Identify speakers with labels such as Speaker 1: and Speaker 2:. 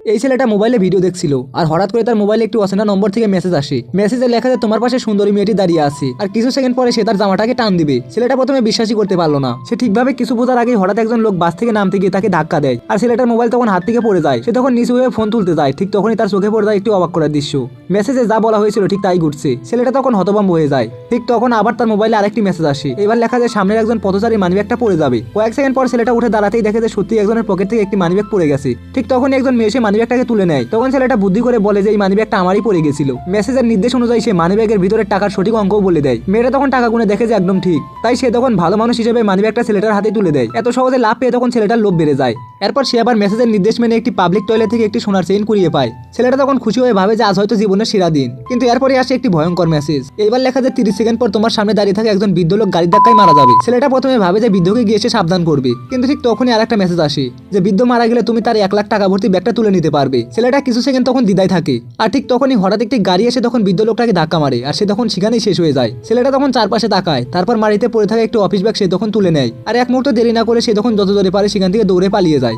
Speaker 1: এই ছেলেটা মোবাইলে ভিডিও দেখছিল আর হঠাৎ করে তার মোবাইলে একটি অচেনা নম্বর থেকে মেসেজ আসে। মেসেজে লেখা যে তোমার পাশে সুন্দরী মেয়েটি দাঁড়িয়ে আছে আর কিছু সেকেন্ড পরে সে তার জামাটাকে টান দিবে। ছেলেটা প্রথমে বিশ্বাসই করতে পারলো না। সে ঠিকভাবে কিছু বোঝার আগেই হঠাৎ একজন লোক বাস থেকে নামতে গিয়ে তাকে ধাক্কা দেয় আর ছেলেটার মোবাইল তখন হাত থেকে পড়ে যায়। সে তখন নিচু হয়ে ফোন তুলতে যায়, ঠিক তখনই তার চোখে পড়ে যায় একটি অবাক করার দৃশ্য। মেসেজে যা বলা হয়েছিল ঠিক তাই ঘটছে। ছেলেটা তখন হতভম্ব হয়ে যায়। ঠিক তখন আবার তার মোবাইলে আরেকটি মেসেজ আসে। এবার লেখা যায় সামনের একজন পথচারী মানিব্যাগটা পড়ে যাবে। কয়েক সেকেন্ড পর ছেলেটা উঠে দাঁড়াতেই দেখে যে সত্যি একজনের পকেট থেকে একটি মানিব্যাগ পড়ে গেছে। ঠিক তখনই একজন মেয়ে এসে মানিব্যাগটাকে তুলে নেয়। তখন ছেলেটা বুদ্ধি করে বলে যে এই মানিব্যাগটা আমারই পড়ে গেছিল। মেসেজের নির্দেশ অনুযায়ী সে মানিব্যাগের ভিতরে টাকার সঠিক অঙ্কও বলে দেয়। মেয়েটা তখন টাকা গুনে দেখে যে একদম ঠিক। তাই সে তখন ভালো মানুষ হিসেবে মানিব্যাগটা ছেলেটার হাতে তুলে দেয়। এত সহজে লাভ পেয়ে তখন ছেলেটার লোভ বেড়ে যায়। এরপর সে আবার মেসেজের নির্দেশ মেনে একটি পাবলিক টয়লেট থেকে একটি সোনার চেইন কুড়িয়ে পায়। ছেলেটা তখন খুশি হয়ে ভাবে যে আজ হয়তো জীবনের সেরা দিন। কিন্তু এরপরে আসে একটি ভয়ঙ্কর মেসেজ। এইবার লেখা যায় 30 সেকেন্ড পর তোমার সামনে দাঁড়িয়ে থাকা একজন বৃদ্ধ লোক গাড়ির ধাক্কায় মারা যাবে। ছেলেটা প্রথমে ভাবে যে বৃদ্ধকে গিয়ে সে সাবধান করবে, কিন্তু ঠিক তখনই আরেকটা মেসেজ আসে যে বৃদ্ধ মারা গেলে তুমি তার 1 লাখ টাকা ভর্তি ব্যাগটা তুলে নিতে পারবে। ছেলেটা কিছু সেকেন্ড তখন দ্বিধায় থাকে আর ঠিক তখনই হঠাৎ একটি গাড়ি এসে তখন বৃদ্ধ লোকটাকে ধাক্কা মারে আর সে তখন সেখানেই শেষ হয়ে যায়। ছেলেটা তখন চারপাশে তাকায়, তারপর মাটিতে পড়ে থাকা একটি অফিস ব্যাগ সে তখন তুলে নেয় আর এক মুহূর্ত দেরি না করে সে তখন যত জোরে পারে সেখান থেকে দৌড়ে পালিয়ে যায়।